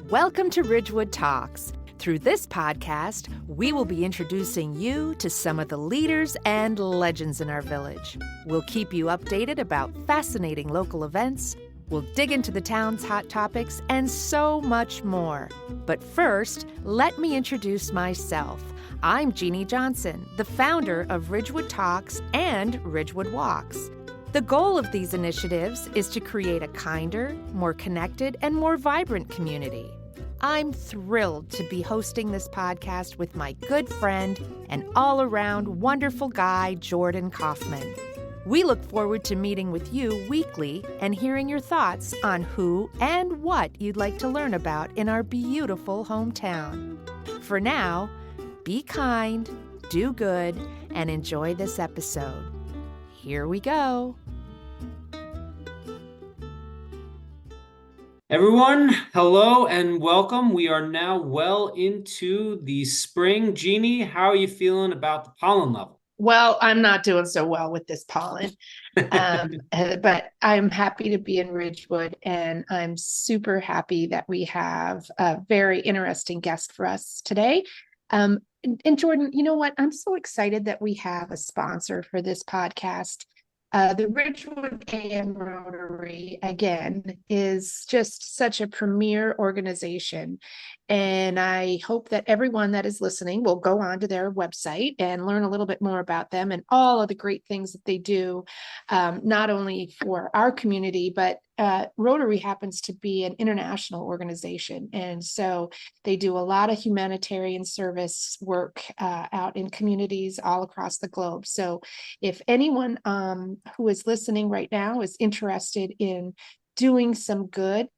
Welcome to Ridgewood Talks. Through this podcast, we will be introducing you to some of the leaders and legends in our village. We'll keep you updated about fascinating local events. We'll dig into the town's hot topics and so much more. But first, let me introduce myself. I'm Jeannie Johnson, the founder of Ridgewood Talks and Ridgewood Walks. The goal of these initiatives is to create a kinder, more connected, and more vibrant community. I'm thrilled to be hosting this podcast with my good friend and all-around wonderful guy, Jordan Kaufman. We look forward to meeting with you weekly and hearing your thoughts on who and what you'd like to learn about in our beautiful hometown. For now, be kind, do good, and enjoy this episode. Here we go. Everyone, hello and welcome. We are now well into the spring. Jeannie, how are you feeling about the pollen level? Well, I'm not doing so well with this pollen, but I'm happy to be in Ridgewood, and I'm super happy that we have a very interesting guest for us today. And Jordan, you know what? I'm so excited that we have a sponsor for this podcast. The Ridgewood AM Rotary, again, is just such a premier organization. And I hope that everyone that is listening will go onto their website and learn a little bit more about them and all of the great things that they do, not only for our community, but Rotary happens to be an international organization. And so they do a lot of humanitarian service work out in communities all across the globe. So if anyone who is listening right now is interested in doing some good,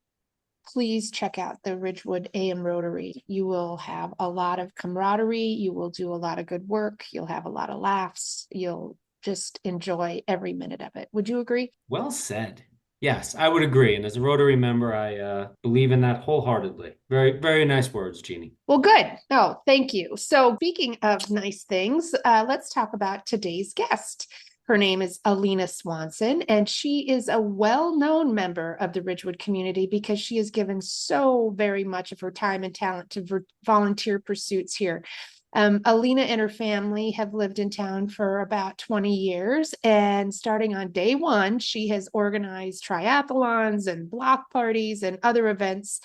please check out the Ridgewood AM Rotary. You will have a lot of camaraderie. You will do a lot of good work. You'll have a lot of laughs. You'll just enjoy every minute of it. Would you agree? Well said. Yes, I would agree. And as a Rotary member, I believe in that wholeheartedly. Very, very nice words, Jeannie. Well, good. Oh, thank you. So speaking of nice things, let's talk about today's guest. Her name is Alina Swanson, and she is a well-known member of the Ridgewood community because she has given so very much of her time and talent to volunteer pursuits here. Alina and her family have lived in town for about 20 years, and starting on day one, she has organized triathlons and block parties and other events.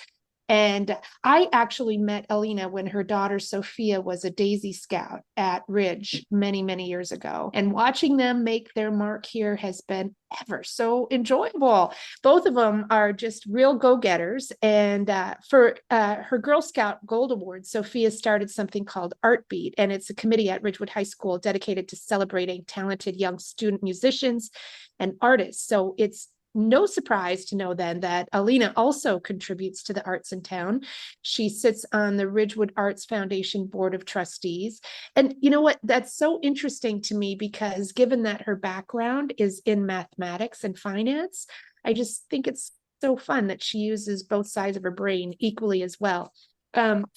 And I actually met Alina when her daughter Sophia was a Daisy Scout at Ridge many, many years ago. And watching them make their mark here has been ever so enjoyable. Both of them are just real go-getters. And for her Girl Scout Gold Award, Sophia started something called Art Beat. And it's a committee at Ridgewood High School dedicated to celebrating talented young student musicians and artists. So it's no surprise to know then that Alina also contributes to the arts in town. She sits on the Ridgewood Arts Foundation Board of Trustees. And you know what? That's so interesting to me because given that her background is in mathematics and finance, I just think it's so fun that she uses both sides of her brain equally as well.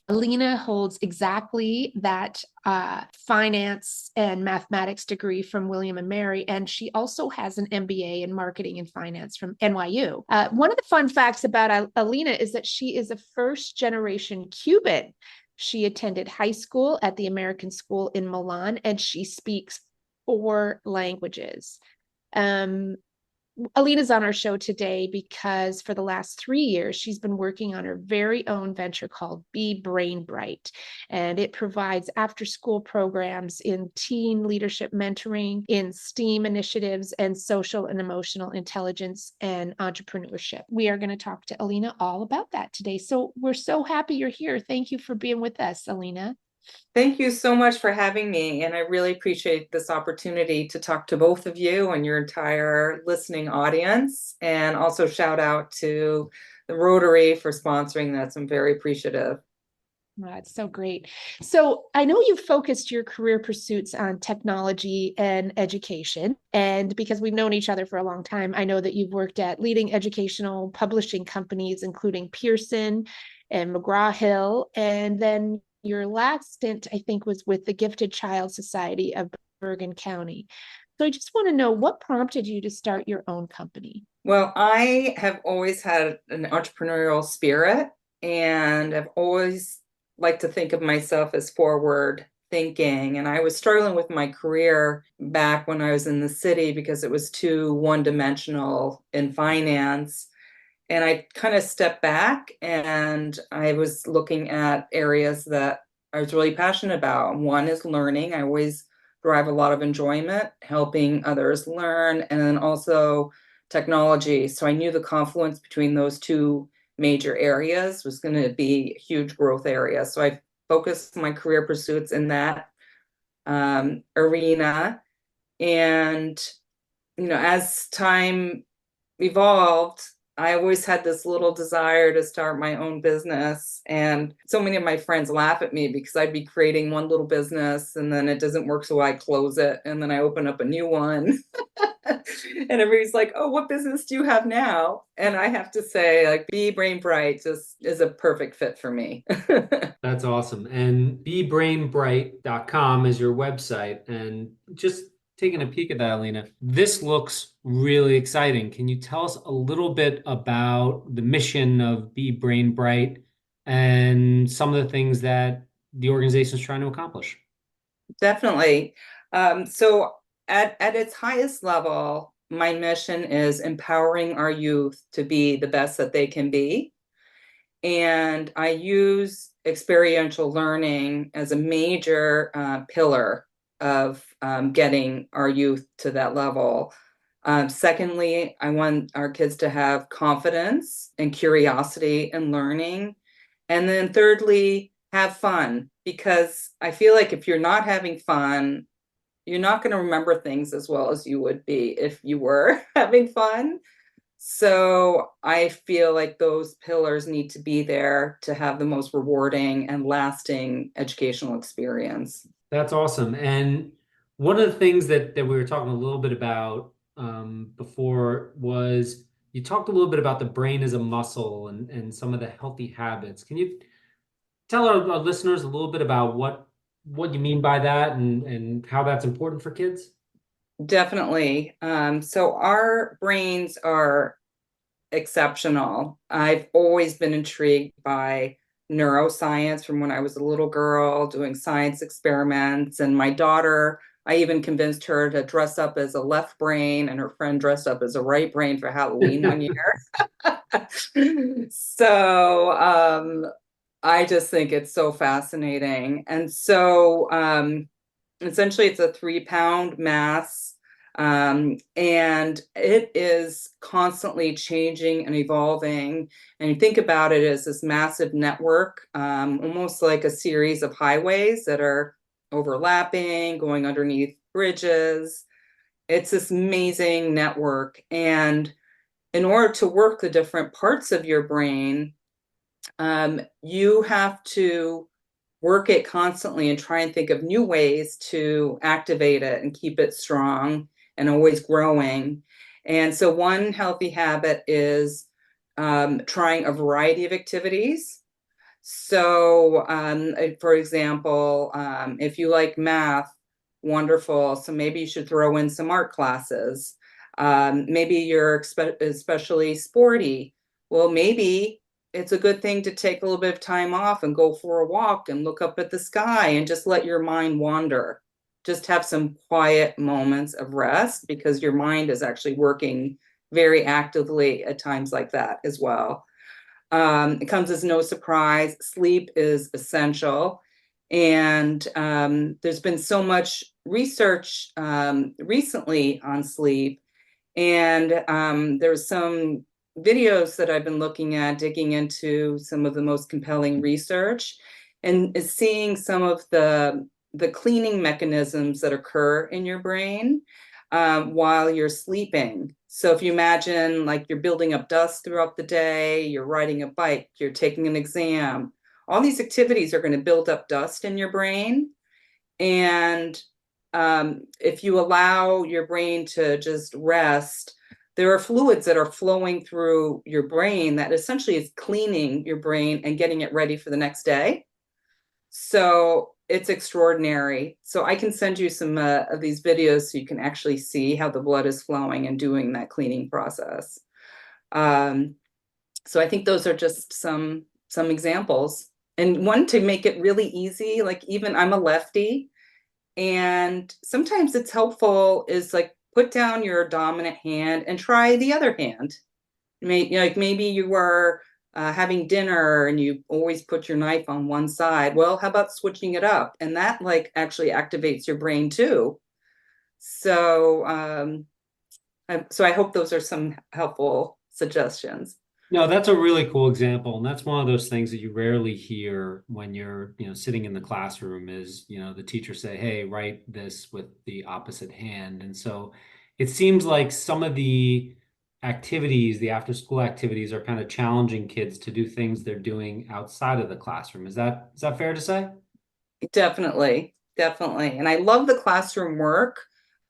Alina holds exactly that finance and mathematics degree from William and Mary, and she also has an MBA in marketing and finance from NYU. One of the fun facts about Alina is that she is a first-generation Cuban. She attended high school at the American School in Milan, and she speaks 4 languages. Alina's on our show today because for the last 3 years, she's been working on her very own venture called Be Brain Bright. And it provides after-school programs in teen leadership mentoring, in STEAM initiatives, and social and emotional intelligence and entrepreneurship. We are going to talk to Alina all about that today. So we're so happy you're here. Thank you for being with us, Alina. Thank you so much for having me. And I really appreciate this opportunity to talk to both of you and your entire listening audience. And also shout out to the Rotary for sponsoring that. So I'm very appreciative. That's so great. So I know you've focused your career pursuits on technology and education. And because we've known each other for a long time, I know that you've worked at leading educational publishing companies, including Pearson and McGraw-Hill. And then your last stint, I think, was with the Gifted Child Society of Bergen County. So I just want to know what prompted you to start your own company? Well, I have always had an entrepreneurial spirit, and I've always liked to think of myself as forward thinking. And I was struggling with my career back when I was in the city because it was too one-dimensional in finance. And I kind of stepped back and I was looking at areas that I was really passionate about. One is learning. I always derive a lot of enjoyment helping others learn, and then also technology. So I knew the confluence between those two major areas was going to be a huge growth area. So I focused my career pursuits in that arena. And, as time evolved, I always had this little desire to start my own business. And so many of my friends laugh at me because I'd be creating one little business and then it doesn't work. So I close it and then I open up a new one. And everybody's like, oh, what business do you have now? And I have to say, like, Be Brain Bright just is a perfect fit for me. That's awesome. And bebrainbright.com is your website. And just taking a peek at that, Alina, this looks really exciting. Can you tell us a little bit about the mission of Be Brain Bright and some of the things that the organization is trying to accomplish? Definitely. So at its highest level, my mission is empowering our youth to be the best that they can be. And I use experiential learning as a major pillar of getting our youth to that level. Secondly, I want our kids to have confidence and curiosity in learning. And then thirdly, have fun, because I feel like if you're not having fun, you're not going to remember things as well as you would be if you were having fun. So I feel like those pillars need to be there to have the most rewarding and lasting educational experience. That's awesome. And one of the things that we were talking a little bit about before was you talked a little bit about the brain as a muscle and some of the healthy habits. Can you tell our listeners a little bit about what you mean by that and how that's important for kids? Definitely. So our brains are exceptional. I've always been intrigued by neuroscience from when I was a little girl doing science experiments. And my daughter, I even convinced her to dress up as a left brain, and her friend dressed up as a right brain for Halloween one year. So I just think it's so fascinating. And so essentially, it's a 3-pound mass. And it is constantly changing and evolving. And you think about it as this massive network, almost like a series of highways that are overlapping, going underneath bridges. It's this amazing network. And in order to work the different parts of your brain, you have to work it constantly and try and think of new ways to activate it and keep it strong and always growing. And so one healthy habit is trying a variety of activities. So for example, if you like math, wonderful. So maybe you should throw in some art classes. Maybe you're especially sporty. Well, maybe it's a good thing to take a little bit of time off and go for a walk and look up at the sky and just let your mind wander. Just have some quiet moments of rest, because your mind is actually working very actively at times like that as well. It comes as no surprise. Sleep is essential. And there's been so much research recently on sleep. And there's some videos that I've been looking at, digging into some of the most compelling research, and seeing some of the cleaning mechanisms that occur in your brain while you're sleeping. So if you imagine, like, you're building up dust throughout the day, you're riding a bike, you're taking an exam, all these activities are going to build up dust in your brain. And if you allow your brain to just rest, there are fluids that are flowing through your brain that essentially is cleaning your brain and getting it ready for the next day. So it's extraordinary. So I can send you some of these videos so you can actually see how the blood is flowing and doing that cleaning process. So I think those are just some examples. And one, to make it really easy, like even I'm a lefty, and sometimes it's helpful is like put down your dominant hand and try the other hand. Maybe you are having dinner and you always put your knife on one side. Well, how about switching it up? And that like actually activates your brain too. So, so I hope those are some helpful suggestions. No, that's a really cool example. And that's one of those things that you rarely hear when you're, sitting in the classroom is, the teacher say, hey, write this with the opposite hand. And so it seems like some of the activities, the after school activities are kind of challenging kids to do things they're doing outside of the classroom. Is that fair to say? Definitely, definitely. And I love the classroom work.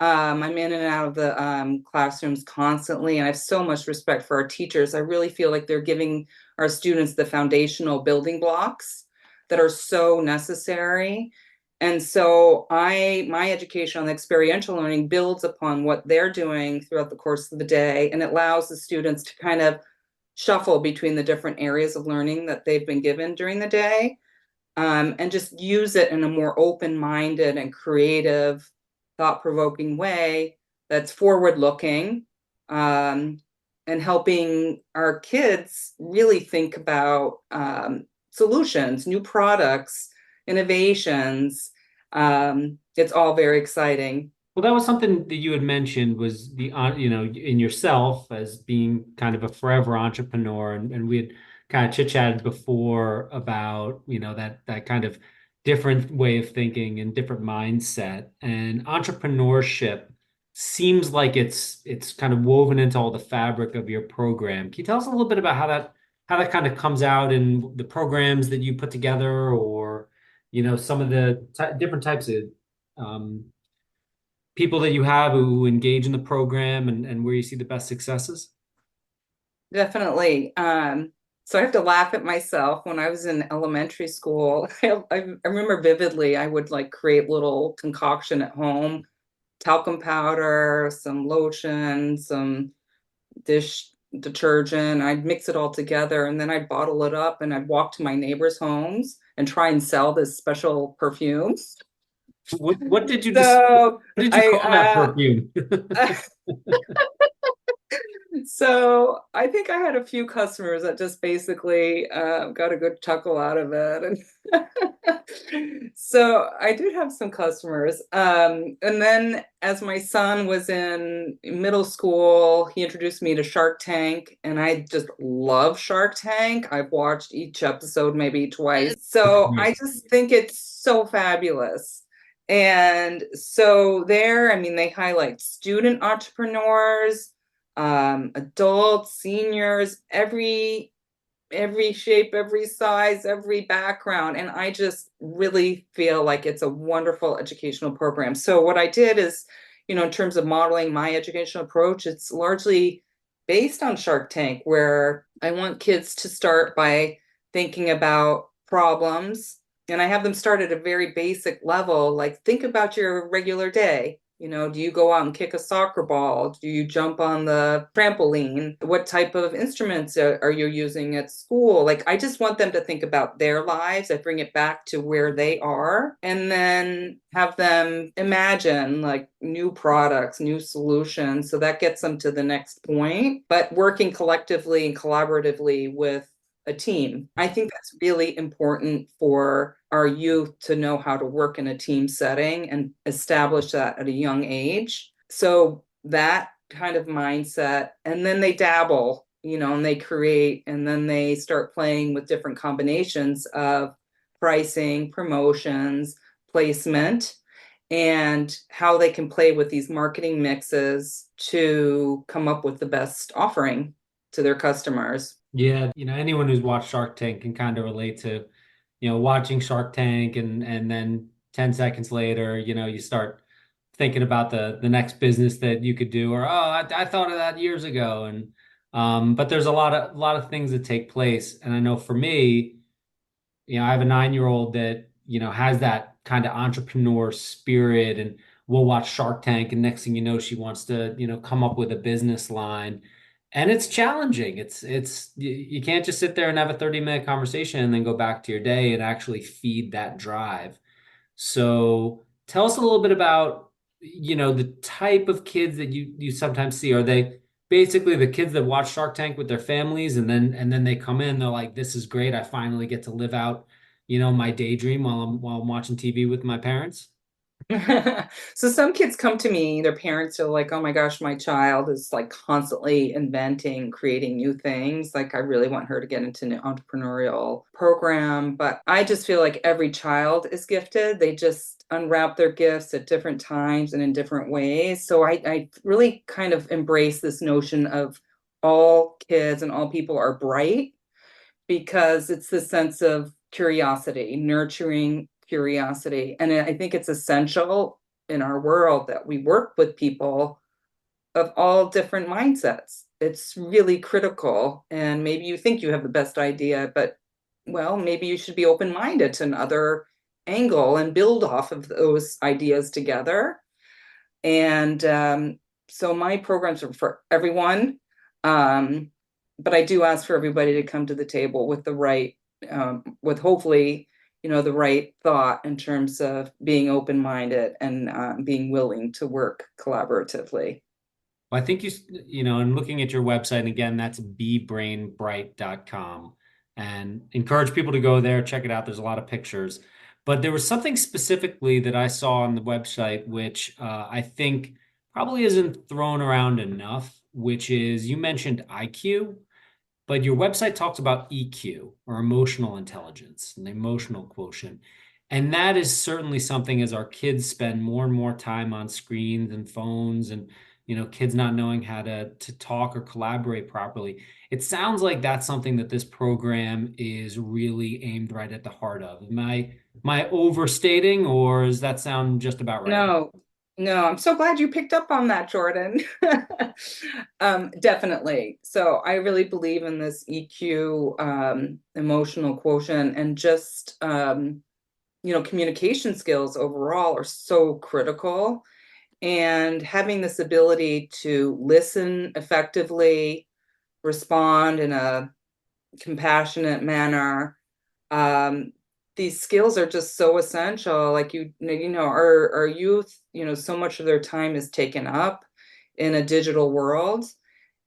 I'm in and out of the classrooms constantly, and I have so much respect for our teachers. I really feel like they're giving our students the foundational building blocks that are so necessary. And so my education on the experiential learning builds upon what they're doing throughout the course of the day, and it allows the students to kind of shuffle between the different areas of learning that they've been given during the day, and just use it in a more open-minded and creative, thought-provoking way that's forward-looking, and helping our kids really think about solutions, new products, innovations. It's all very exciting. Well, that was something that you had mentioned was in yourself as being kind of a forever entrepreneur. And we had kind of chit-chatted before about, that kind of different way of thinking and different mindset. And entrepreneurship seems like it's kind of woven into all the fabric of your program. Can you tell us a little bit about how that kind of comes out in the programs that you put together, or, some of the different types of people that you have who engage in the program, and where you see the best successes? Definitely. So I have to laugh at myself. When I was in elementary school, I remember vividly, I would like create little concoction at home, talcum powder, some lotion, some dish detergent. I'd mix it all together, and then I'd bottle it up, and I'd walk to my neighbors' homes and try and sell this special perfume. What did you So what did you call that perfume? So I think I had a few customers that just basically got a good chuckle out of it. And so I did have some customers. And then as my son was in middle school, he introduced me to Shark Tank, and I just love Shark Tank. I've watched each episode maybe twice. So I just think it's so fabulous. And so there, I mean, they highlight student entrepreneurs, adults, seniors, every shape, every size, every background. And I just really feel like it's a wonderful educational program. So what I did is, in terms of modeling my educational approach, it's largely based on Shark Tank, where I want kids to start by thinking about problems. And I have them start at a very basic level, like think about your regular day. Do you go out and kick a soccer ball? Do you jump on the trampoline? What type of instruments are you using at school? Like, I just want them to think about their lives. I bring it back to where they are, and then have them imagine like new products, new solutions. So that gets them to the next point, but working collectively and collaboratively with a team. I think that's really important for our youth to know how to work in a team setting and establish that at a young age. So that kind of mindset, and then they dabble, and they create, and then they start playing with different combinations of pricing, promotions, placement, and how they can play with these marketing mixes to come up with the best offering to their customers. Yeah, anyone who's watched Shark Tank can kind of relate to, watching Shark Tank, and then 10 seconds later, you start thinking about the next business that you could do, or I thought of that years ago. And but there's a lot of things that take place. And I know for me, I have a 9-year-old that has that kind of entrepreneur spirit, and we'll watch Shark Tank, and next thing you know, she wants to, come up with a business line. And it's challenging. You can't just sit there and have a 30-minute conversation and then go back to your day and actually feed that drive. So tell us a little bit about, the type of kids that you sometimes see. Are they basically the kids that watch Shark Tank with their families, and then they come in, they're like, this is great. I finally get to live out, my daydream while I'm watching TV with my parents? So some kids come to me, their parents are like, oh my gosh, my child is like constantly inventing, creating new things. Like, I really want her to get into an entrepreneurial program. But I just feel like every child is gifted. They just unwrap their gifts at different times and in different ways. So I really kind of embrace this notion of all kids and all people are bright, because it's the sense of curiosity, nurturing curiosity. And I think it's essential in our world that we work with people of all different mindsets. It's really critical. And maybe you think you have the best idea, but well, maybe you should be open-minded to another angle and build off of those ideas together. And so my programs are for everyone. But I do ask for everybody to come to the table with the right, with hopefully, the right thought in terms of being open-minded and being willing to work collaboratively. Well, I think and looking at your website, and again, that's bebrainbright.com, and encourage people to go there, check it out. There's a lot of pictures. But there was something specifically that I saw on the website, which I think probably isn't thrown around enough, which is, you mentioned IQ, but your website talks about EQ, or emotional intelligence, and the emotional quotient. And that is certainly something, as our kids spend more and more time on screens and phones, and kids not knowing how to talk or collaborate properly. It sounds like that's something that this program is really aimed right at the heart of. Am I overstating, or does that sound just about right? No, I'm so glad you picked up on that, Jordan. Definitely. So I really believe in this EQ, emotional quotient, and just, communication skills overall are so critical. And having this ability to listen effectively, respond in a compassionate manner, these skills are just so essential. Like, our youth, so much of their time is taken up in a digital world.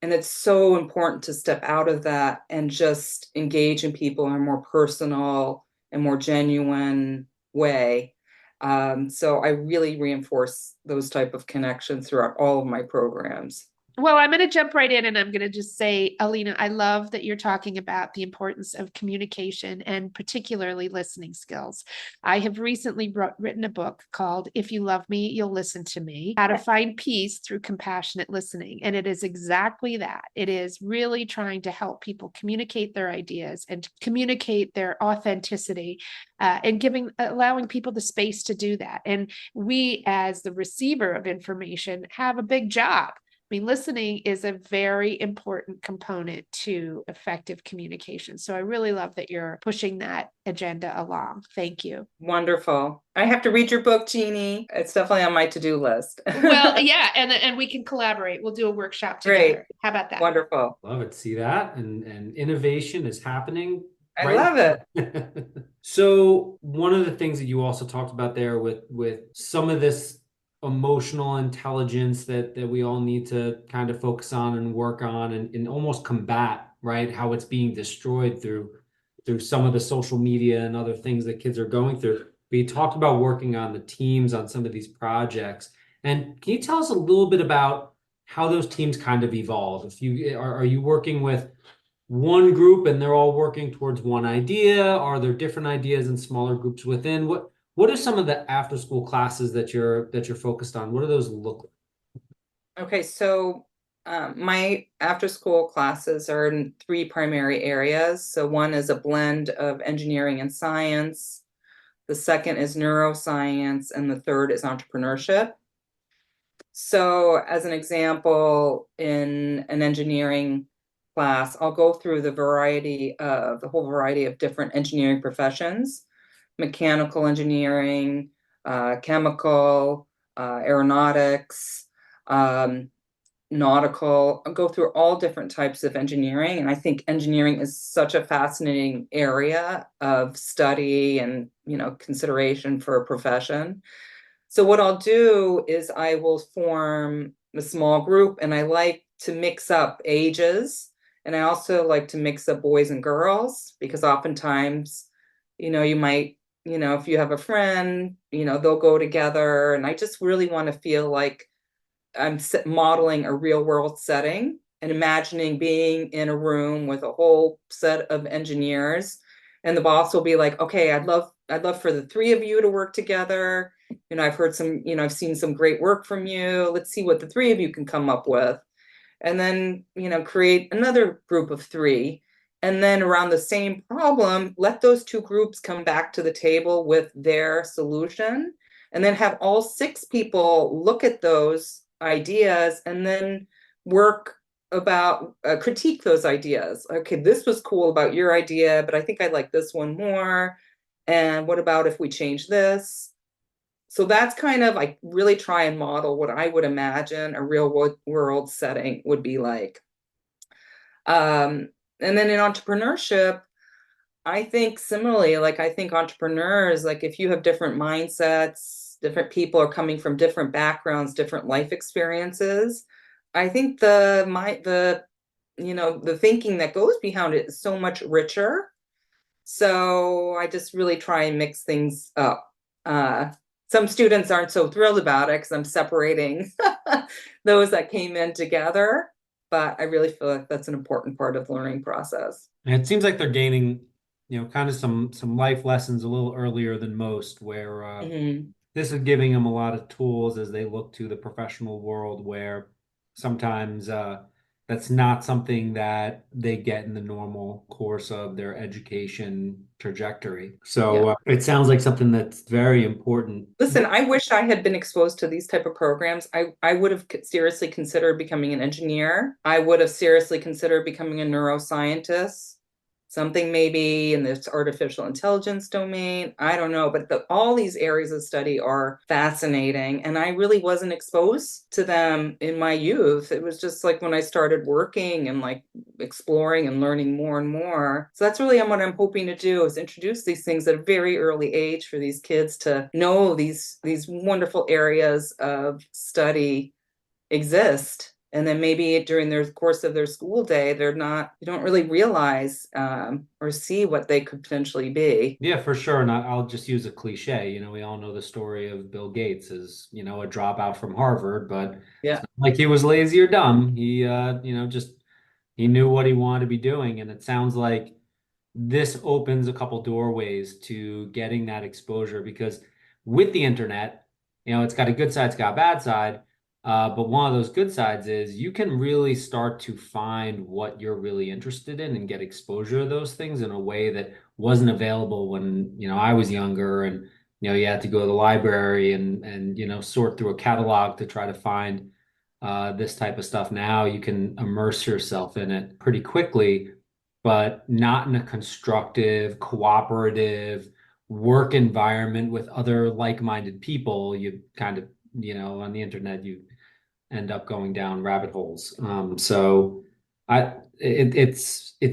And it's so important to step out of that and just engage in people in a more personal and more genuine way. So I really reinforce those type of connections throughout all of my programs. Well, I'm going to jump right in and I'm going to just say, Alina, I love that you're talking about the importance of communication and particularly listening skills. I have recently written a book called If You Love Me, You'll Listen to Me: How to Find Peace Through Compassionate Listening. And it is exactly that. It is really trying to help people communicate their ideas and communicate their authenticity, and allowing people the space to do that. And we, as the receiver of information, have a big job. I mean, listening is a very important component to effective communication. So I really love that you're pushing that agenda along. Thank you. Wonderful. I have to read your book, Jeannie. It's definitely on my to-do list. Well, yeah, and we can collaborate. We'll do a workshop together. Great. How about that? Wonderful. Love it. See that? And innovation is happening. I love it. So one of the things that you also talked about there with some of this emotional intelligence that we all need to kind of focus on and work on, and almost combat, right? How it's being destroyed through some of the social media and other things that kids are going through. We talked about working on the teams on some of these projects. And can you tell us a little bit about how those teams kind of evolve? If you are you working with one group and they're all working towards one idea? Are there different ideas in smaller groups within? What are some of the after school classes that you're focused on? What do those look like? Okay, so my after school classes are in 3 primary areas. So one is a blend of engineering and science. The second is neuroscience, and the third is entrepreneurship. So as an example, in an engineering class, I'll go through the whole variety of different engineering professions. mechanical engineering, chemical, aeronautics, nautical. I'll go through all different types of engineering. And I think engineering is such a fascinating area of study and, consideration for a profession. So what I'll do is I will form a small group, and I like to mix up ages. And I also like to mix up boys and girls, because oftentimes, you might, if you have a friend, they'll go together. And I just really want to feel like I'm modeling a real world setting and imagining being in a room with a whole set of engineers. And the boss will be like, okay, I'd love for the three of you to work together. I've heard some, I've seen some great work from you. Let's see what the three of you can come up with. And then, create another group of three. And then around the same problem, let those two groups come back to the table with their solution. And then have all 6 people look at those ideas and then work about critique those ideas. Okay, this was cool about your idea, but I think I like this one more. And what about if we change this? So that's kind of like really try and model what I would imagine a real world setting would be like. And then in entrepreneurship, I think similarly, like I think entrepreneurs, like if you have different mindsets, different people are coming from different backgrounds, different life experiences, I think the thinking that goes behind it is so much richer. So I just really try and mix things up. Some students aren't so thrilled about it because I'm separating those that came in together, but I really feel like that's an important part of the learning process. And it seems like they're gaining, kind of some life lessons a little earlier than most, where this is giving them a lot of tools as they look to the professional world, where sometimes that's not something that they get in the normal course of their education trajectory. So it sounds like something that's very important. Listen, I wish I had been exposed to these type of programs. I would have seriously considered becoming an engineer. I would have seriously considered becoming a neuroscientist. Something maybe in this artificial intelligence domain. I don't know, but all these areas of study are fascinating. And I really wasn't exposed to them in my youth. It was just like when I started working and like exploring and learning more and more. So that's really what I'm hoping to do, is introduce these things at a very early age for these kids to know these wonderful areas of study exist. And then maybe during their course of their school day, you don't really realize or see what they could potentially be. Yeah, for sure. And I'll just use a cliche. We all know the story of Bill Gates as, a dropout from Harvard, but Yeah, it's not like he was lazy or dumb. He, just he knew what he wanted to be doing. And it sounds like this opens a couple doorways to getting that exposure, because with the internet, it's got a good side, it's got a bad side. But one of those good sides is you can really start to find what you're really interested in and get exposure to those things in a way that wasn't available when, I was younger, and, you had to go to the library and, sort through a catalog to try to find this type of stuff. Now you can immerse yourself in it pretty quickly, but not in a constructive, cooperative work environment with other like-minded people. You kind of, on the internet, you end up going down rabbit holes. So it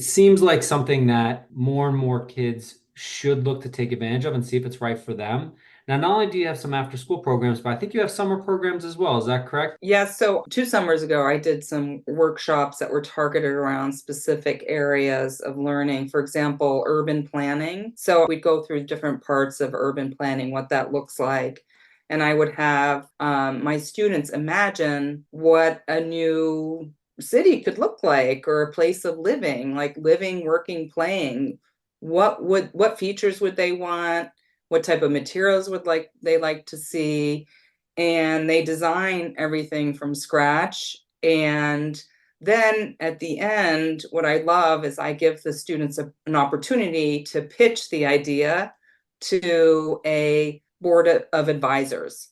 seems like something that more and more kids should look to take advantage of and see if it's right for them. Now, not only do you have some after school programs, but I think you have summer programs as well. Is that correct? Yeah, so 2 summers ago, I did some workshops that were targeted around specific areas of learning. For example, urban planning. So we'd go through different parts of urban planning, what that looks like. And I would have my students imagine what a new city could look like, or a place of living, like living, working, playing. What features would they want? What type of materials would they like to see? And they design everything from scratch. And then at the end, what I love is I give the students an opportunity to pitch the idea to a board of advisors.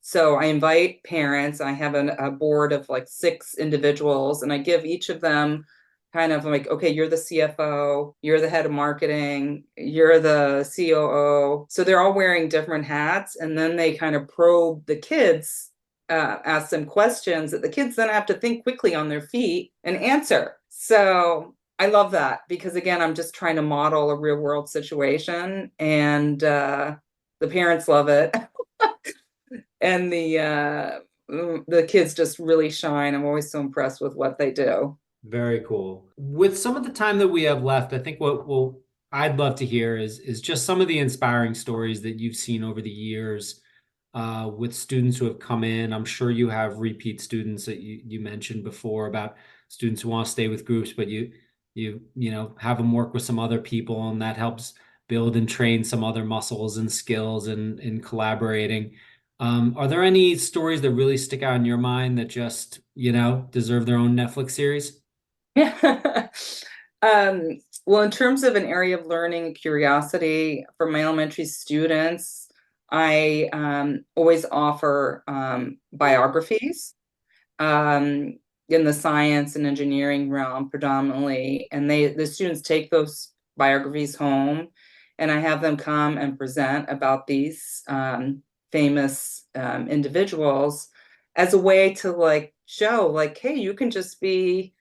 So I invite parents. I have a board of like 6 individuals, and I give each of them kind of like, okay, you're the CFO, you're the head of marketing, you're the COO. So they're all wearing different hats. And then they kind of probe the kids, ask them questions that the kids then have to think quickly on their feet and answer. So I love that because, again, I'm just trying to model a real world situation, and the parents love it. And the kids just really shine. I'm always so impressed with what they do. Very cool. With some of the time that we have left, I think what I'd love to hear is just some of the inspiring stories that you've seen over the years with students who have come in. I'm sure you have repeat students that you mentioned before about students who want to stay with groups, but you have them work with some other people, and that helps build and train some other muscles and skills in collaborating. Are there any stories that really stick out in your mind that just, deserve their own Netflix series? Yeah. Well, in terms of an area of learning and curiosity for my elementary students, I always offer biographies in the science and engineering realm predominantly, and the students take those biographies home, and I have them come and present about these famous individuals as a way to like show like, hey, you can just be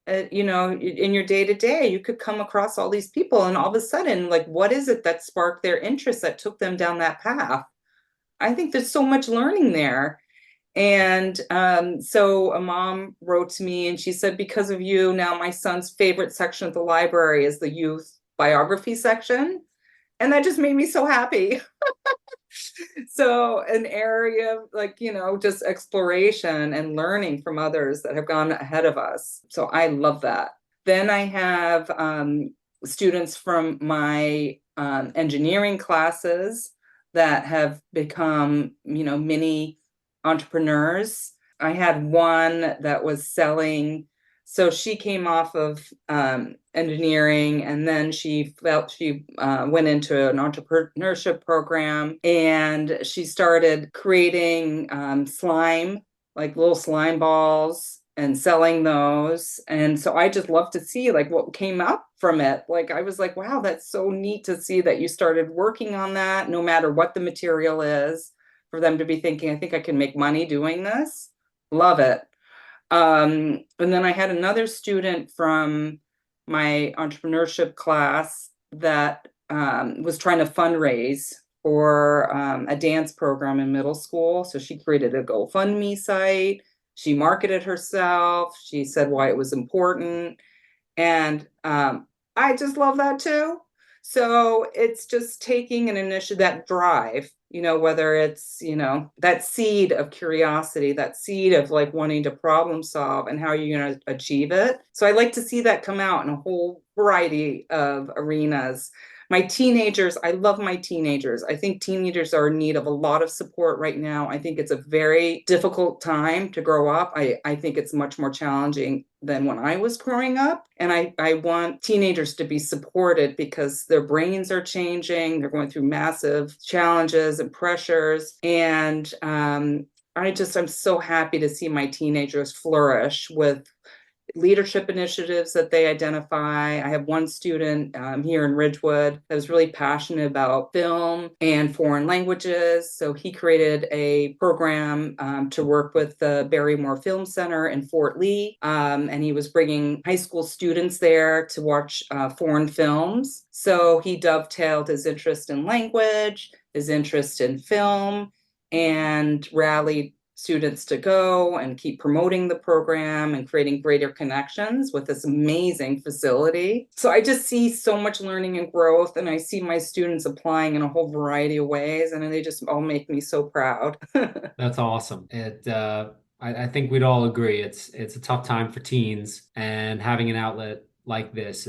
in your day to day, you could come across all these people, and all of a sudden, like, what is it that sparked their interest that took them down that path? I think there's so much learning there. And so a mom wrote to me and she said, because of you, now my son's favorite section of the library is the youth biography section. And that just made me so happy. So an area of like, just exploration and learning from others that have gone ahead of us. So I love that. Then I have students from my engineering classes that have become, mini entrepreneurs. I had one that was selling. So she came off of engineering, and then she went into an entrepreneurship program, and she started creating slime, like little slime balls, and selling those. And so I just love to see like what came up from it. Like I was like, wow, that's so neat to see that you started working on that, no matter what the material is, for them to be thinking, I think I can make money doing this. Love it. And then I had another student from my entrepreneurship class that was trying to fundraise for a dance program in middle school. So she created a GoFundMe site. She marketed herself. She said why it was important. And I just love that too. So it's just taking an initiative, that drive, whether it's, that seed of curiosity, that seed of like wanting to problem solve and how you're going to achieve it. So I like to see that come out in a whole variety of arenas. My teenagers, I love my teenagers. I think teenagers are in need of a lot of support right now. I think it's a very difficult time to grow up. I think it's much more challenging than when I was growing up. And I want teenagers to be supported because their brains are changing. They're going through massive challenges and pressures. And I'm so happy to see my teenagers flourish with leadership initiatives that they identify. I have one student here in Ridgewood that was really passionate about film and foreign languages. So he created a program to work with the Barrymore Film Center in Fort Lee. And he was bringing high school students there to watch foreign films. So he dovetailed his interest in language, his interest in film, and rallied students to go and keep promoting the program and creating greater connections with this amazing facility. So I just see so much learning and growth, and I see my students applying in a whole variety of ways, and they just all make me so proud. That's awesome. I think we'd all agree it's a tough time for teens, and having an outlet like this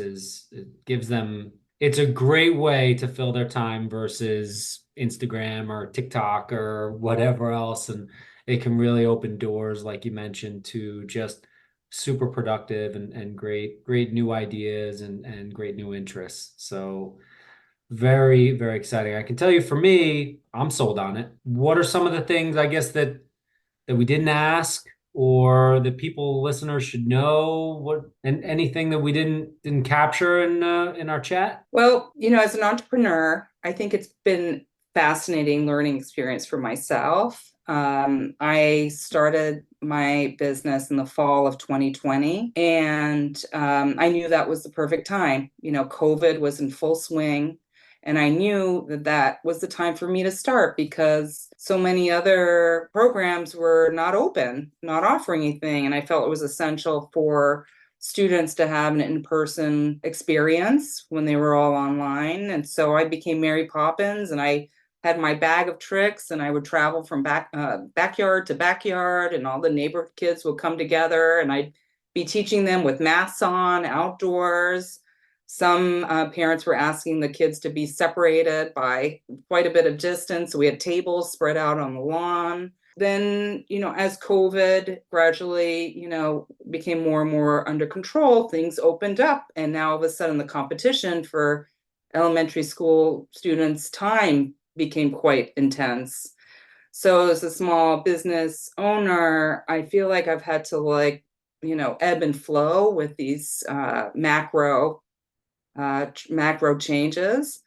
it's a great way to fill their time versus Instagram or TikTok or whatever else. And it can really open doors, like you mentioned, to just super productive and great new ideas and great new interests. So very, very exciting. I can tell you for me, I'm sold on it. What are some of the things I guess that we didn't ask or that people listeners should know? What, and anything that we didn't capture in our chat? Well, as an entrepreneur, I think it's been fascinating learning experience for myself. I started my business in the fall of 2020, and I knew that was the perfect time. COVID was in full swing, and I knew that that was the time for me to start because so many other programs were not open, not offering anything, and I felt it was essential for students to have an in-person experience when they were all online. And so I became Mary Poppins, and I had my bag of tricks, and I would travel from backyard to backyard, and all the neighborhood kids would come together, and I'd be teaching them with masks on outdoors. Some parents were asking the kids to be separated by quite a bit of distance. So we had tables spread out on the lawn. Then, as COVID gradually, became more and more under control, things opened up. And now all of a sudden the competition for elementary school students' time became quite intense. So as a small business owner, I feel like I've had to ebb and flow with these macro changes,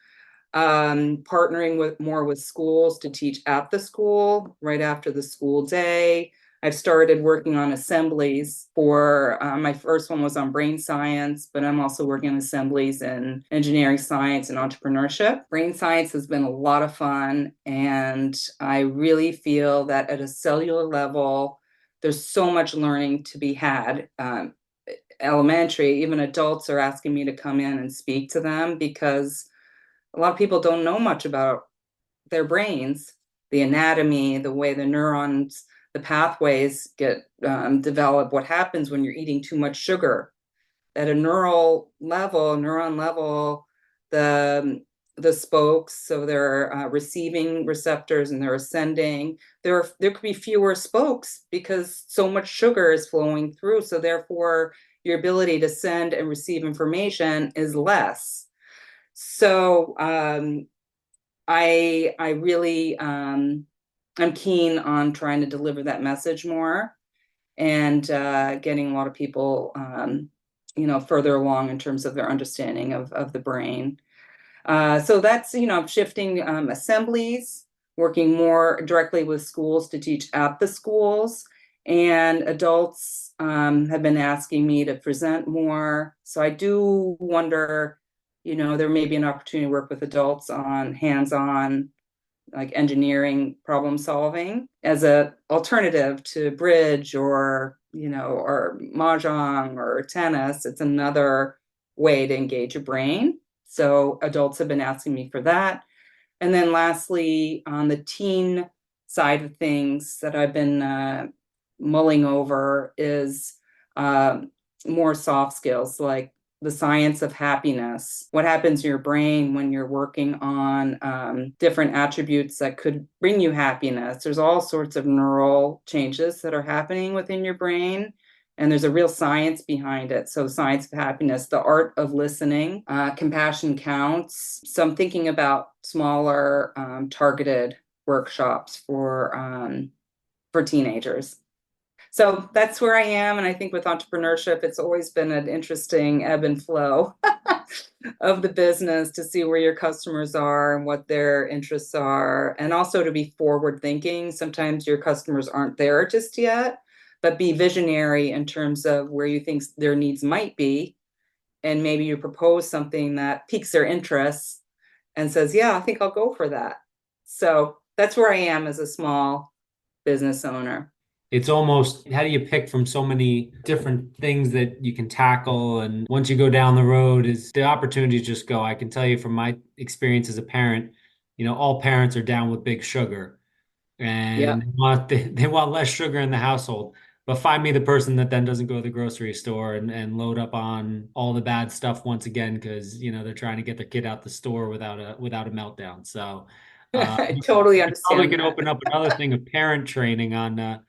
partnering with schools to teach at the school right after the school day. I've started working on assemblies for my first one was on brain science, but I'm also working on assemblies in engineering science and entrepreneurship. Brain science has been a lot of fun, and I really feel that at a cellular level, there's so much learning to be had. Elementary, even adults are asking me to come in and speak to them because a lot of people don't know much about their brains, the anatomy, the way the neurons, the pathways get developed, what happens when you're eating too much sugar. At a neuron level, the spokes, so there are receiving receptors and they're ascending. There could be fewer spokes because so much sugar is flowing through. So therefore, your ability to send and receive information is less. So I really I'm keen on trying to deliver that message more, and getting a lot of people further along in terms of their understanding of the brain. So that's shifting assemblies, working more directly with schools to teach at the schools, and adults have been asking me to present more. So I do wonder, there may be an opportunity to work with adults on hands-on, like engineering problem solving as a alternative to bridge or mahjong or tennis. It's another way to engage your brain. So adults have been asking me for that. And then lastly, on the teen side of things that I've been mulling over is more soft skills, like the science of happiness. What happens in your brain when you're working on different attributes that could bring you happiness? There's all sorts of neural changes that are happening within your brain, and there's a real science behind it. So science of happiness, the art of listening, compassion counts. So I'm thinking about smaller targeted workshops for teenagers. So that's where I am. And I think with entrepreneurship, it's always been an interesting ebb and flow of the business to see where your customers are and what their interests are. And also to be forward thinking. Sometimes your customers aren't there just yet, but be visionary in terms of where you think their needs might be. And maybe you propose something that piques their interests and says, yeah, I think I'll go for that. So that's where I am as a small business owner. It's almost, how do you pick from so many different things that you can tackle? And once you go down the road, is the opportunities just go. I can tell you from my experience as a parent, all parents are down with big sugar, Yeah. and they want less sugar in the household. But find me the person that then doesn't go to the grocery store and load up on all the bad stuff once again, because they're trying to get their kid out the store without a meltdown. So I totally probably understand could that. open up another thing of parent training on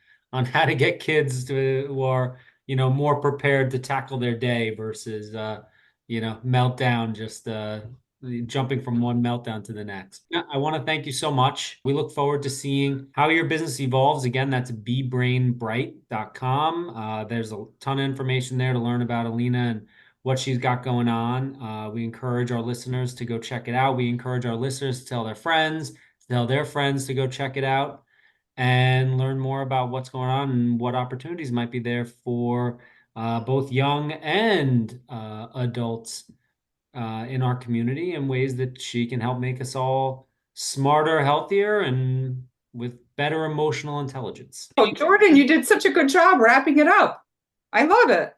how to get kids who are more prepared to tackle their day versus meltdown just jumping from one meltdown to the next. I want to thank you so much. We look forward to seeing how your business evolves. Again, that's bebrainbright.com. There's a ton of information there to learn about Alina and what she's got going on. We encourage our listeners to go check it out. We encourage our listeners to tell their friends, to go check it out and learn more about what's going on and what opportunities might be there for both young and adults in our community, in ways that she can help make us all smarter, healthier, and with better emotional intelligence. Oh, Jordan, you did such a good job wrapping it up. I love it.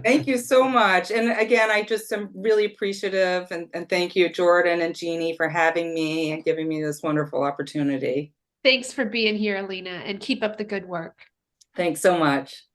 Thank you so much. And again, I just am really appreciative, and thank you, Jordan and Jeannie, for having me and giving me this wonderful opportunity. Thanks for being here, Alina, and keep up the good work. Thanks so much.